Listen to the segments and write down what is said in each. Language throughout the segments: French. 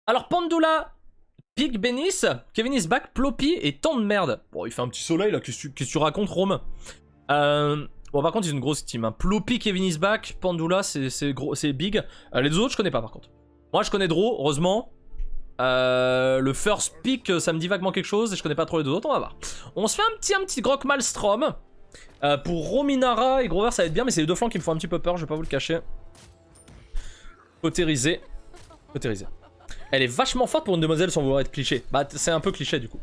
Alors Pandula, Pig Benis, Kevin is back, Ploppy et tant de merde. Bon, il fait un petit soleil là, qu'est-ce que tu racontes, Rome? Bon, par contre, ils ont une grosse team. Hein. Ploppy, Kevin is back, Pandula, c'est big. Les deux autres, je connais pas par contre. Moi, je connais Draw, heureusement. Le first pick, ça me dit vaguement quelque chose et je connais pas trop les deux autres, on va voir. On se fait un petit Grok Maelstrom. Pour Rominara et Grover, ça va être bien, mais c'est les deux flancs qui me font un petit peu peur, je vais pas vous le cacher. Cautérisé. Cautérisé. Elle est vachement forte pour une demoiselle sans vouloir être cliché. Bah, c'est un peu cliché du coup.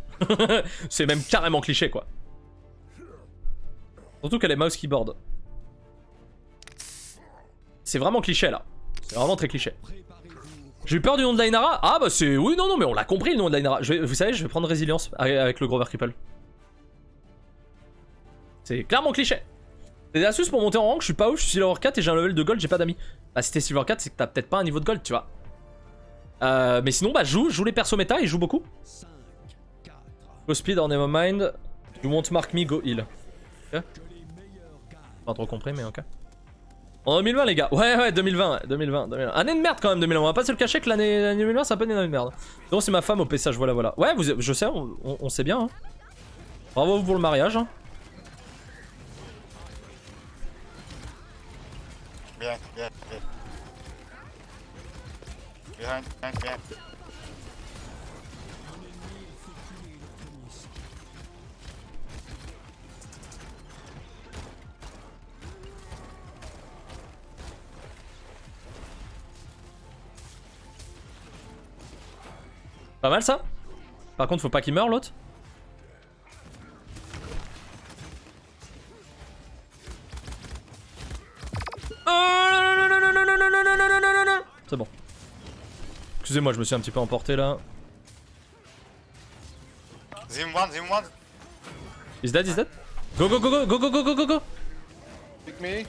C'est même carrément cliché quoi. Surtout qu'elle est mouse keyboard. C'est vraiment cliché là. C'est vraiment très cliché. J'ai eu peur du nom de Lainara. Ah bah c'est... Oui non mais on l'a compris le nom de Lainara. Vous savez, je vais prendre résilience avec le Grover Cripple. C'est clairement cliché. C'est des astuces pour monter en rank, je suis pas ouf, je suis Silver 4 et j'ai un level de gold, j'ai pas d'amis. Bah si t'es Silver 4, c'est que t'as peut-être pas un niveau de gold, tu vois. Mais sinon bah joue les persos méta, ils jouent beaucoup. Go speed or never mind. You won't mark me, go heal. Ok. Pas trop compris mais ok. En 2020 les gars, ouais 2020. Année de merde quand même 2020, on va pas se le cacher que l'année 2020 c'est un peu une année de merde. Donc c'est ma femme au PSH, voilà. Ouais je sais, on sait bien hein. Bravo pour le mariage hein. Bien. Behind. Pas mal ça. Par contre faut pas qu'il meure l'autre. C'est bon. Excusez-moi, je me suis un petit peu emporté là. Zim one. He's dead. Go. Pick me.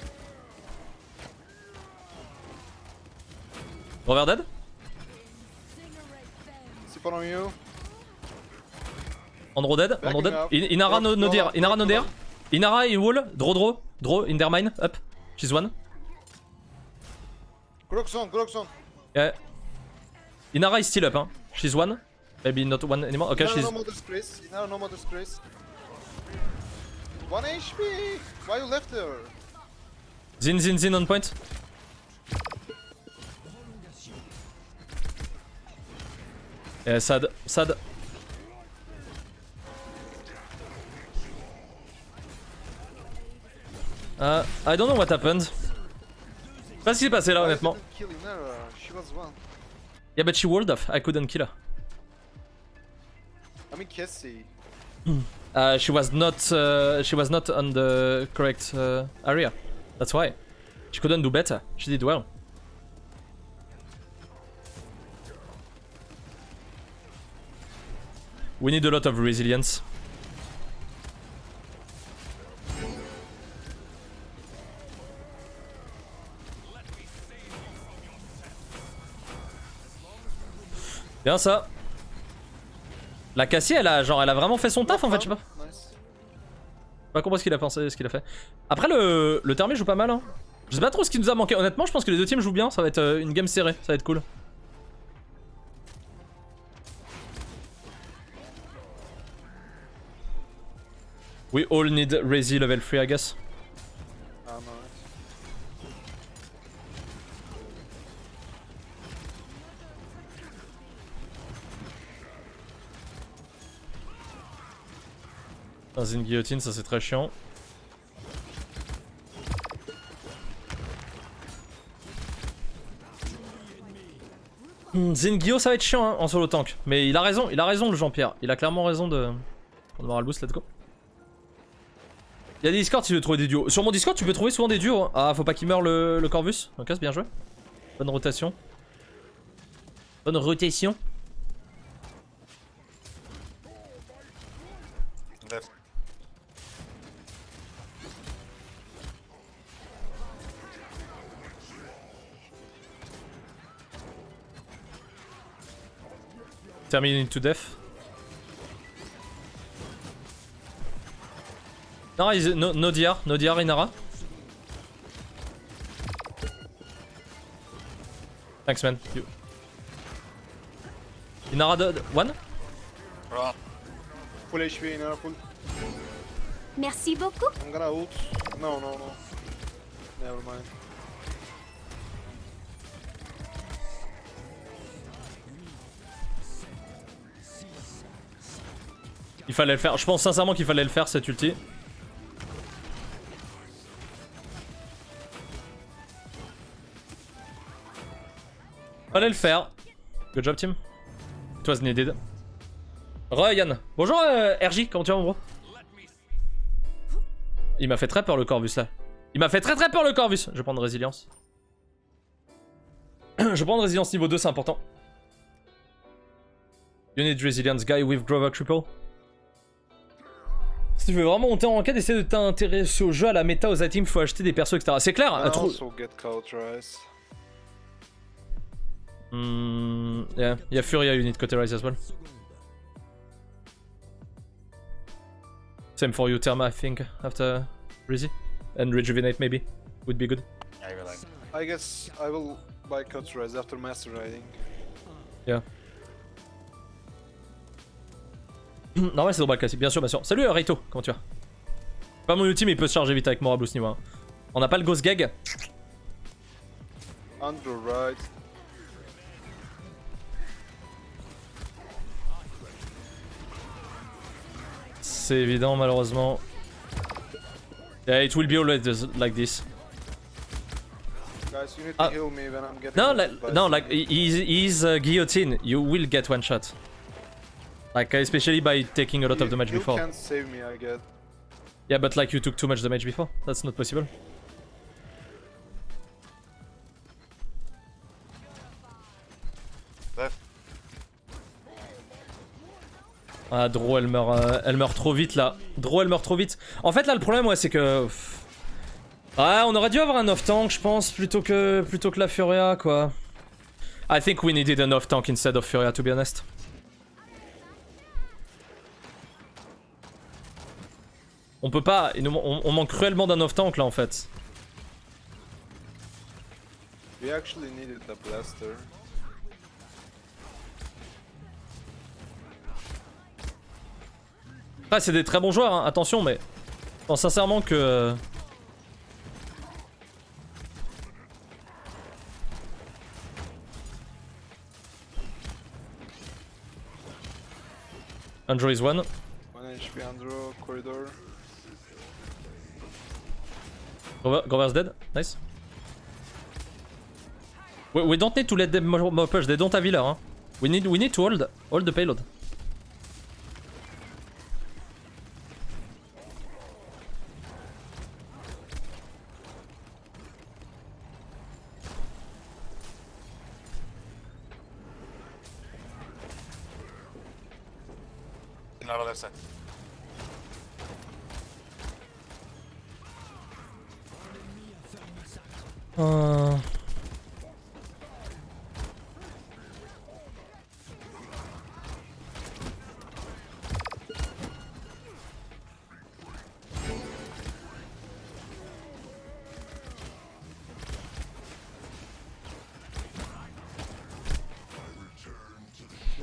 Grover dead. Sip on you. Andro dead. Inara no dear. Inara in wall. Draw in their mine. Up. She's one. Groxon. Yeah. Inara is still up, hein. She's one. Maybe not one anymore. Okay, she's... No mother's place. No mother's place. 1 HP. Why you left her? Zin on point. Yeah, sad. I don't know what happened. Je sais pas ce qui s'est passé là honnêtement. Yeah, but she walled off. I couldn't kill her. I mean, Cassie. She was not on the correct area. That's why. She couldn't do better. She did well. We need a lot of resilience. Bien ça. La Cassie, elle a vraiment fait son taf en fait, je sais pas. Pas compris ce qu'il a pensé, ce qu'il a fait. Après le Thermé joue pas mal hein. Je sais pas trop ce qui nous a manqué. Honnêtement, je pense que les deux teams jouent bien. Ça va être une game serrée. Ça va être cool. We all need Resi level 3, I guess. Ah, no. Dans une guillotine, ça c'est très chiant. Zingyo ça va être chiant hein, en solo tank. Mais il a raison le Jean-Pierre. Il a clairement raison de... On aura le boost, let's go. Il y a des Discord si tu veux trouver des duos. Sur mon Discord tu peux trouver souvent des duos. Hein. Ah faut pas qu'il meure le Corvus. Ok c'est bien joué. Bonne rotation. Left. Termine to death. No DR Inara. Thanks man. Inara one. Run. Full HP, Inara full. Merci beaucoup. I'm gonna ult. No, no, no. Never mind. Il fallait le faire. Je pense sincèrement qu'il fallait le faire cet ulti. Fallait le faire. Good job team. It was needed. Ryan. Bonjour RJ, comment tu vas mon bro? Il m'a fait très peur le Corvus là. Il m'a fait très peur le Corvus. Je vais prendre résilience. Je vais prendre résilience niveau 2, c'est important. You need resilience guy with Grover Triple. Si tu veux vraiment monter en ranked, essaie de t'intéresser au jeu, à la méta, aux items, faut acheter des persos, etc. C'est clair. And also get cauterized. Yeah, il y a Furia, you need cauterize as well. Same for you, Therma, I think, after Rizzy. And rejuvenate maybe, would be good. I will like. I guess I will buy cauterize after master riding. Yeah. Normal c'est normal classique, bien sûr, bien sûr. Salut Reito, comment tu vas? Pas mon ulti mais il peut se charger vite avec Morablu ce niveau 1. On n'a pas le Ghost Gag. Andrew right. C'est évident malheureusement. Yeah, it will be always like this. Guys, you need to heal me when I'm getting. No, like he's guillotine. You will get one shot. Like especially by taking a lot of damage You before. can't save me, I get. Yeah, but like you took too much damage before. That's not possible. Left. Ah, Draw elle meurt trop vite là. Draw elle meurt trop vite. En fait là le problème ouais c'est que... Ouais, on aurait dû avoir un off-tank je pense plutôt que la Furia quoi. I think we needed an off-tank instead of Furia to be honest. On peut pas, on manque cruellement d'un off-tank là en fait. We actually needed a blaster. Ah, c'est des très bons joueurs, hein, attention, mais je pense sincèrement que... Andrew is one. 1 HP Andrew, corridor. Grover's dead, nice. We don't need to let them push, they don't have healer. Hein. We need to hold the payload. Another left side.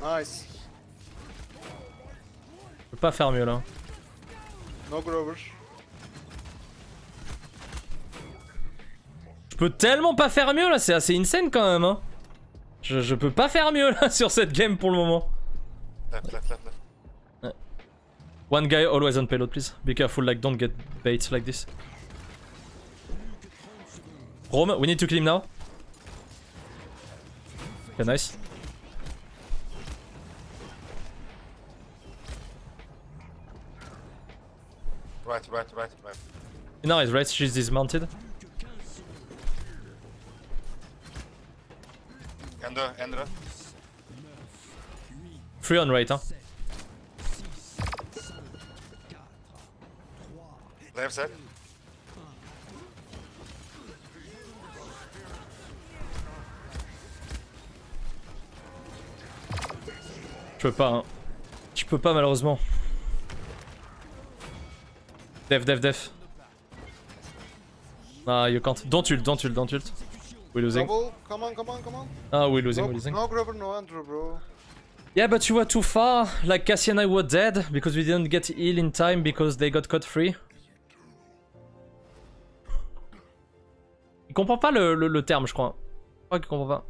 Nice. Je peux pas faire mieux là. No Grovers. Je peux tellement pas faire mieux là, c'est assez insane quand même. Hein. Je peux pas faire mieux là sur cette game pour le moment. Left, left, left, left. One guy always on payload please. Be careful like don't get bait like this. Rome, we need to kill him now. Okay, nice. Right, right, right, right. Inara is right, she's dismounted. Ender. Free on right, hein. Left side. Je peux pas, hein. Je peux pas malheureusement. Def. Ah, you can't. Don't ult. We're losing. Double. Come on. Ah, we're losing. No Grover, no Andrew, bro. Yeah, but you were too far. Like Cassie and I were dead because we didn't get heal in time because they got caught free. Il comprend pas le terme, je crois. Je crois qu'il comprend pas.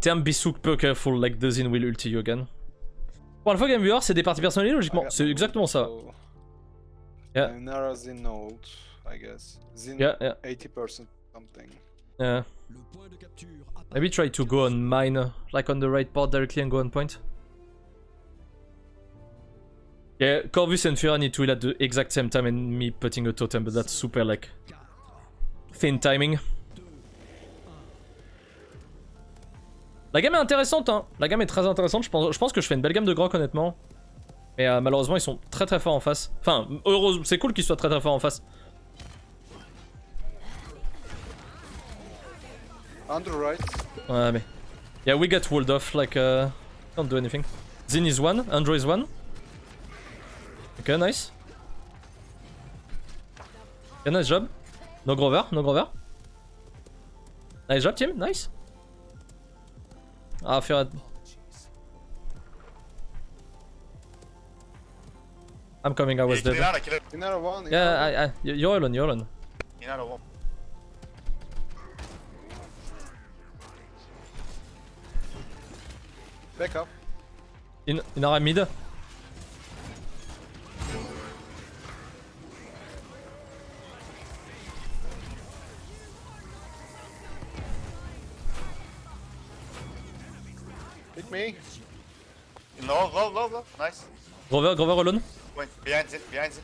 Terme be super careful, like the Zin will ulti you again. Pour une fois, Game Viewer, c'est des parties personnelles, logiquement. C'est exactement ça. Yeah. Nara Zin ult, I guess. Zin Yeah, yeah. 80% something. Yeah. Maybe try to go on mine, like on the right part directly and go on point. Yeah, Corvus and Fira need to heal at the exact same time and me putting a totem, but that's super like thin timing. La gamme est intéressante, hein. La gamme est très intéressante. Je pense que je fais une belle gamme de Grok, honnêtement. Mais malheureusement, ils sont très très forts en face. Enfin, heureusement, c'est cool qu'ils soient très très forts en face. Under right. Ouais, mais. Yeah, we get walled off, like, can't do anything. Zin is one, Andro is one. Okay, nice. Yeah, nice job. No Grover, no Grover. Nice job, team, nice. Ah, Fira. I'm coming, I was dead. Inara, kill it. Inara 1. Yeah, you're alone, you're alone. Inara 1. Back up. Inara mid. Hit me. Low, low, low, low. Nice. Grover alone. Wait, behind it, behind it.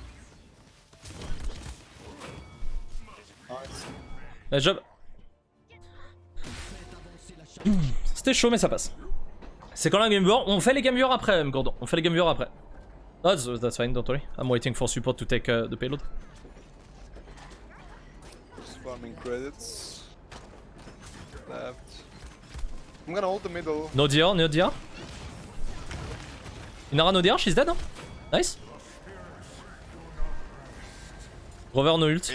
Nice. Nice job. C'était chaud, mais ça passe. C'est quand la game viewer. On fait les game viewers après, Gordon. On fait les game viewers après. Oh, that's fine, don't worry. I'm waiting for support to take the payload. Just farming credits. Left. I'm gonna hold the middle. No DR, no DR. Inara no DR, she's dead, hein? Nice. Grover no ult.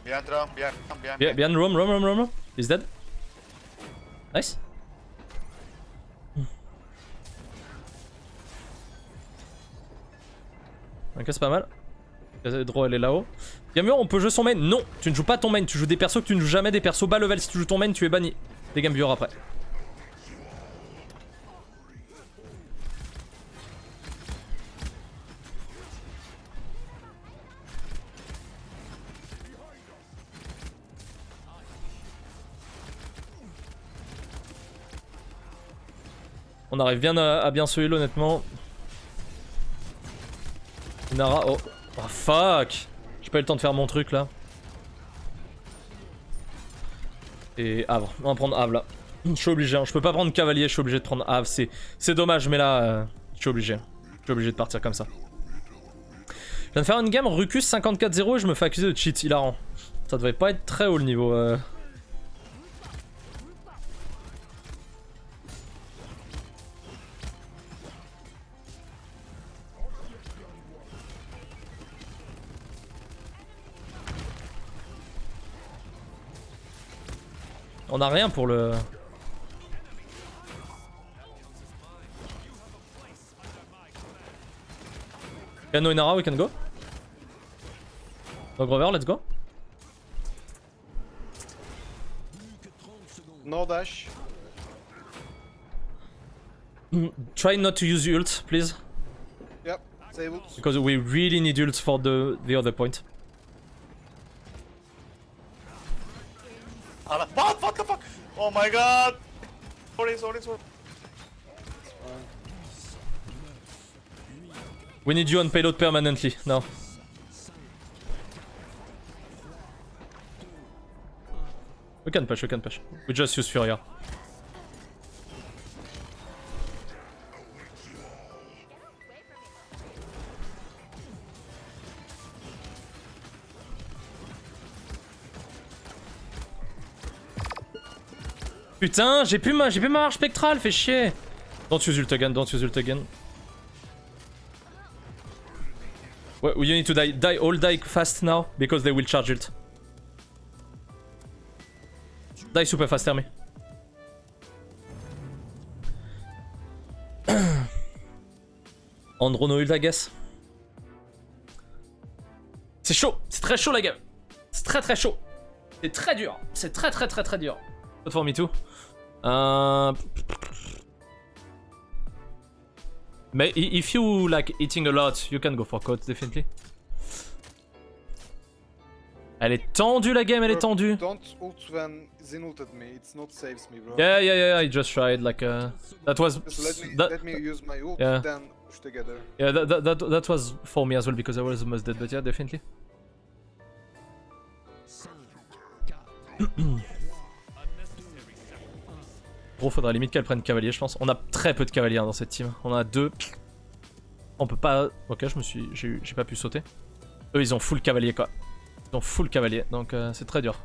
Behind drum, behind. Behind roam. He's dead. Nice. Ok, c'est pas mal. Draw, elle est là-haut. Gamur, on peut jouer son main. Non, tu ne joues pas ton main. Tu joues des persos que tu ne joues jamais, des persos bas level. Si tu joues ton main, tu es banni. Des game viewers après. On arrive bien à bien se heal, honnêtement. Nara, oh. Oh fuck. J'ai pas eu le temps de faire mon truc là. Et Havre. On va prendre Havre là. Je suis obligé, hein. Je peux pas prendre Cavalier, je suis obligé de prendre Havre. C'est dommage, mais là, je suis obligé. Je suis obligé de partir comme ça. Je viens de faire une game Rucus 54-0 et je me fais accuser de cheat, hilarant. Ça devrait pas être très haut le niveau. On a rien pour le... Okay, no Inara, we can go. No Grover, let's go. No dash. Try not to use ult, please. Yep, disabled. Because we really need ult for the other point. What the fuck? Oh my god! Sorry. We need you on payload permanently now. We can push. We just use Furia. Putain, j'ai plus ma marche spectrale, fait chier. Don't use ult again. Well, you need to die. All die fast now because they will charge ult. Die super fast, tell me. Andro no ult, I guess. C'est chaud, c'est très chaud la game. C'est très chaud. C'est très dur. C'est très dur. Not for me too. Mais if you like eating a lot, you can go for codes, definitely. Elle est tendue la game, elle est tendue. Don't ult when Zin ulted me, it's not saves me, bro. Yeah, I just tried, like, that was... Just let me use my ult, Yeah. then push together. Yeah, that was for me as well, because I was almost dead, but yeah, definitely. Gros, faudrait limite qu'elle prenne cavalier, je pense. On a très peu de cavaliers dans cette team. On en a 2. On peut pas... Ok, j'ai pas pu sauter. Eux, ils ont full cavalier, quoi. Ils ont full cavalier, donc c'est très dur.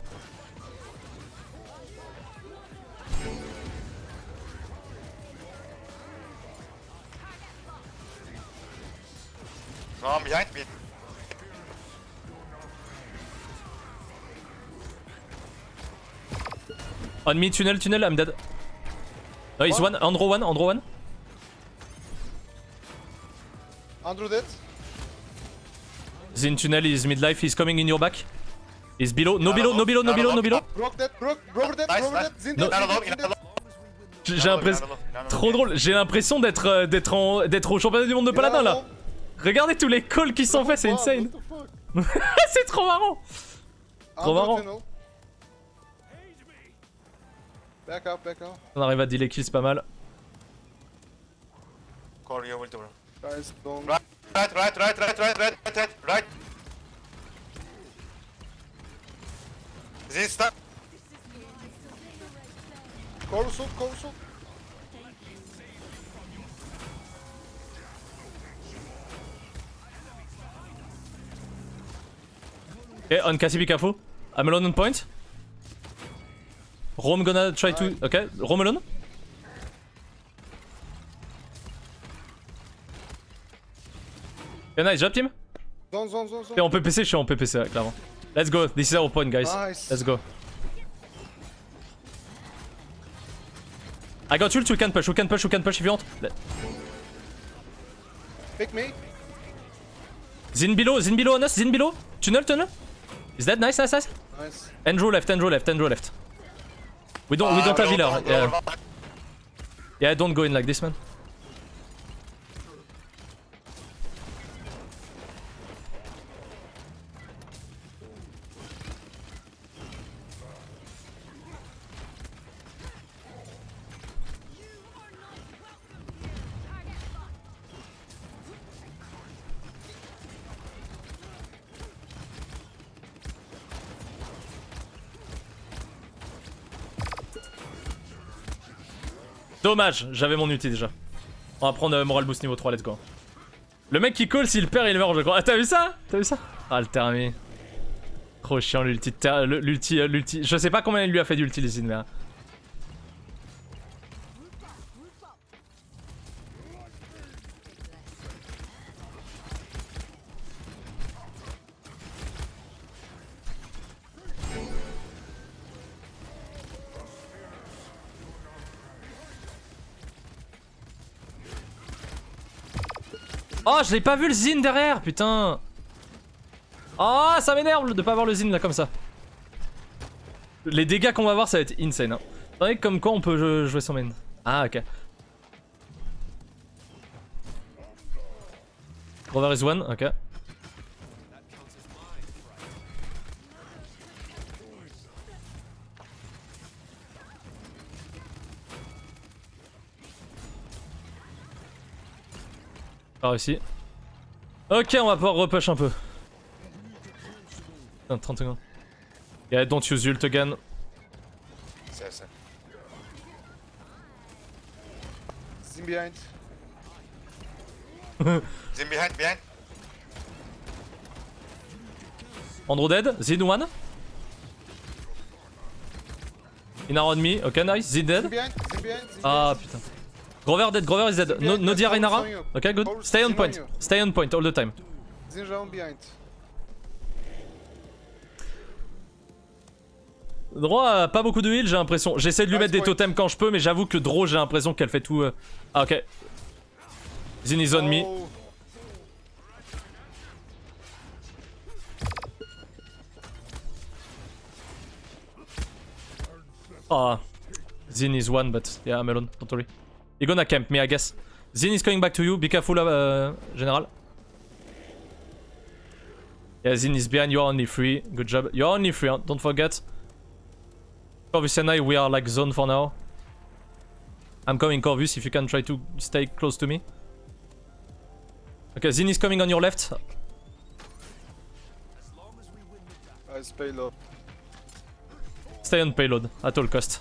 No, I'm behind me. On me, tunnel, I'm dead. No, he's one, Andro one. Andrew dead? Zin tunnel is midlife, he's coming in your back. He's below, no below. Brock dead, Brock dead, Nice, Brock nice. dead, Zin No. dead, Nano low, Zin Nano dead. low. J'ai l'impression... Trop drôle, j'ai l'impression d'être au championnat du monde de Paladin là. Regardez tous les calls qui sont faits, c'est insane. C'est trop marrant. Trop marrant. Back up. On arrive à dealer kills pas mal. Call you, bro. Guys, don't... Right. Zin stuck. Call us. Okay, on Cassie, be careful. I'm alone on point. Rome gonna try to... Okay, Rome alone. Okay, nice job team. Zone. Okay, on peut PC, je suis en PPC, ouais, clairement. Let's go, this is our point guys. Nice. Let's go. I got ult, we can push if you want. Pick me. Zin below on us, Zin below. Tunnel. Is that nice? Nice. Andrew left. We don't have healer. Yeah, don't go in like this, man. Dommage, j'avais mon ulti déjà. On va prendre moral boost niveau 3, let's go. Le mec qui call, s'il perd, il meurt, je crois. Ah, t'as vu ça? Ah, le terminé. Trop chiant l'ulti. L'ulti. Je sais pas combien il lui a fait d'ulti, les mais... Oh, je l'ai pas vu le Zin derrière, putain. Oh, ça m'énerve de pas avoir le Zin là comme ça. Les dégâts qu'on va avoir, ça va être insane. Hein. Vous savez comme quoi on peut jouer son main. Ah, ok. Rover is one, ok. Pas réussi. Ok, on va pouvoir repush un peu. Putain, 30 secondes. Yeah, don't use ult again. C'est. Zin behind. Zin behind. Andro dead, Zin one. In around me, ok nice, Zin dead. Zin behind. Ah putain. Grover dead, Grover is dead. No DR Inara. Ok, good. Stay on point all the time. Zin round behind. Droit a pas beaucoup de heal, j'ai l'impression. J'essaie de lui mettre des totems quand je peux, mais j'avoue que Draw, j'ai l'impression qu'elle fait tout. Ah, ok. Zin is on me. Oh. Ah, Zin is one, but yeah, I'm alone. Don't worry. You're gonna camp me, I guess. Zin is coming back to you. Be careful, General. Yeah, Zin is behind. You're only free. Good job. You're only free. Huh? Don't forget. Corvus and I, we are like zone for now. I'm coming, Corvus. If you can try to stay close to me. Okay, Zin is coming on your left. I spay low. Stay on payload at all cost.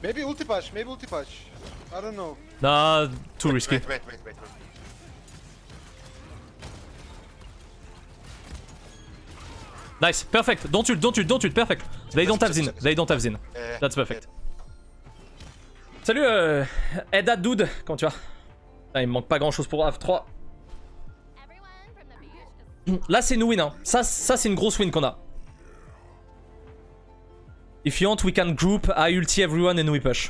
Maybe ulti patch, maybe ulti patch. I don't know. Nah, too risky. Wait. Nice, perfect. Don't ult, perfect. They don't have Zin. They don't have Zin. That's perfect. Salut, Eddad Dude, comment tu vas? Ah, il me manque pas grand chose pour AF3. Là, c'est une win, hein. Ça c'est une grosse win qu'on a. If you want, we can group, I ulti everyone and we push.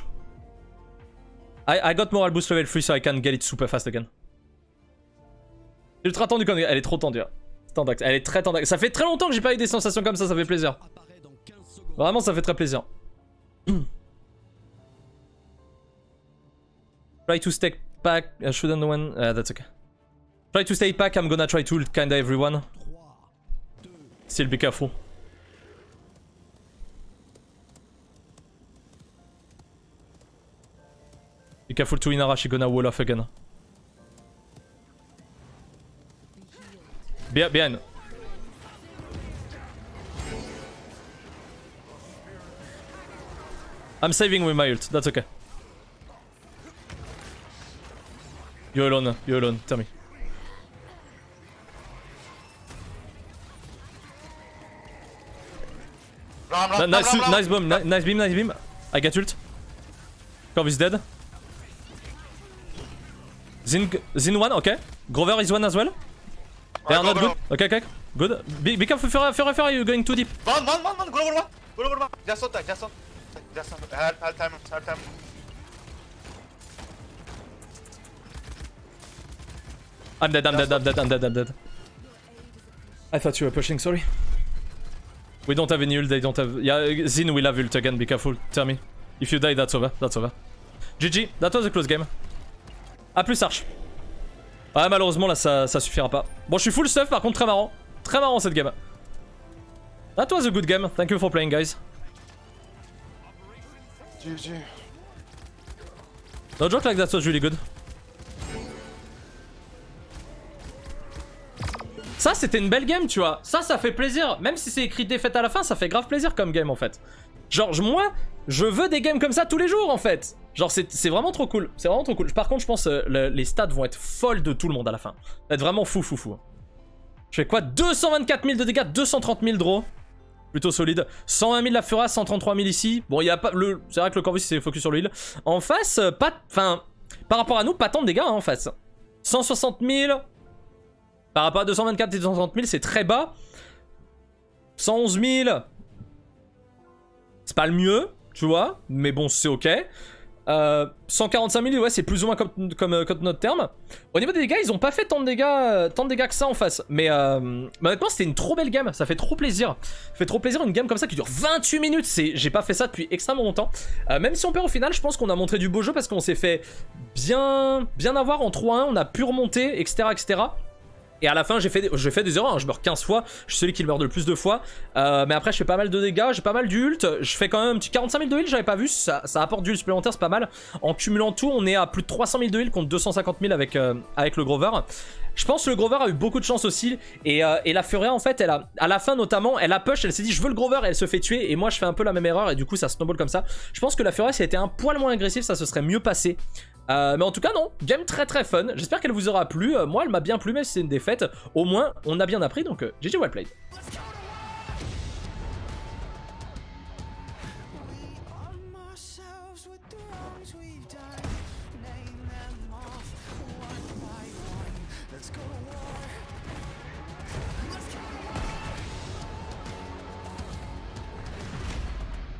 I got moral boost level 3 so I can get it super fast again. C'est ultra tendu quand elle est trop tendue. Hein. Elle est très tendue. Ça fait très longtemps que j'ai pas eu des sensations comme ça fait plaisir. Vraiment, ça fait très plaisir. Try to stay back. I shouldn't win. That's okay. Try to stay back. I'm gonna try to ult kinda everyone. Still be careful. Be careful to Inara, she gonna wall off again. Behind. I'm saving with my ult, that's okay. You're alone, tell me. Nice bomb, nice beam. I get ult. Corv is dead. Zin one, okay. Grover is one as well. They are not good. Okay, good. Be careful, Fury, you're going too deep. One. Go over one. Just on. Help time. I'm dead. I thought you were pushing, sorry. We don't have any ult, they don't have... Yeah, Zin will have ult again, be careful, tell me. If you die, that's over. GG, that was a close game. A plus Arch. Ouais, malheureusement là ça suffira pas. Bon, je suis full stuff par contre, très marrant. Très marrant cette game. That was a good game, thank you for playing guys. GG. No joke, like that was really good. Ça c'était une belle game, tu vois. Ça fait plaisir. Même si c'est écrit défaite à la fin, ça fait grave plaisir comme game en fait. Genre moi, je veux des games comme ça tous les jours en fait. Genre c'est vraiment trop cool. C'est vraiment trop cool. Par contre je pense les stats vont être folles de tout le monde à la fin. Ça va être vraiment fou. Je fais quoi? 224 000 de dégâts, 230 000 draw. Plutôt solide. 120 000 la Fura, 133 000 ici. Bon, il y a pas le. C'est vrai que le Corvus c'est focus sur le heal. En face, pas. Enfin, par rapport à nous, pas tant de dégâts hein, en face. 160 000. Par rapport à 224 et 230 000, c'est très bas. 111 000. C'est pas le mieux, tu vois. Mais bon, c'est ok. 145 000, ouais, c'est plus ou moins comme notre terme. Au niveau des dégâts, ils ont pas fait tant de dégâts que ça en face. Mais honnêtement, c'était une trop belle game. Ça fait trop plaisir. Ça fait trop plaisir une game comme ça qui dure 28 minutes. J'ai pas fait ça depuis extrêmement longtemps. Même si on perd au final, je pense qu'on a montré du beau jeu parce qu'on s'est fait bien avoir en 3-1. On a pu remonter, etc. Et à la fin, j'ai fait des erreurs, hein. Je meurs 15 fois, je suis celui qui meurt le plus de fois. Mais après, je fais pas mal de dégâts, j'ai pas mal d'ult. Je fais quand même un petit 45 000 de heal, j'avais pas vu, ça apporte du heal supplémentaire, c'est pas mal. En cumulant tout, on est à plus de 300 000 de heal contre 250 000 avec le Grover. Je pense que le Grover a eu beaucoup de chance aussi. Et la Furia, en fait, à la fin notamment, elle a push, elle s'est dit je veux le Grover et elle se fait tuer. Et moi, je fais un peu la même erreur et du coup, ça snowball comme ça. Je pense que la Furia, si elle était un poil moins agressive, ça se serait mieux passé. Mais en tout cas non, game très fun, j'espère qu'elle vous aura plu, moi elle m'a bien plu même si c'est une défaite, au moins on a bien appris donc GG well played.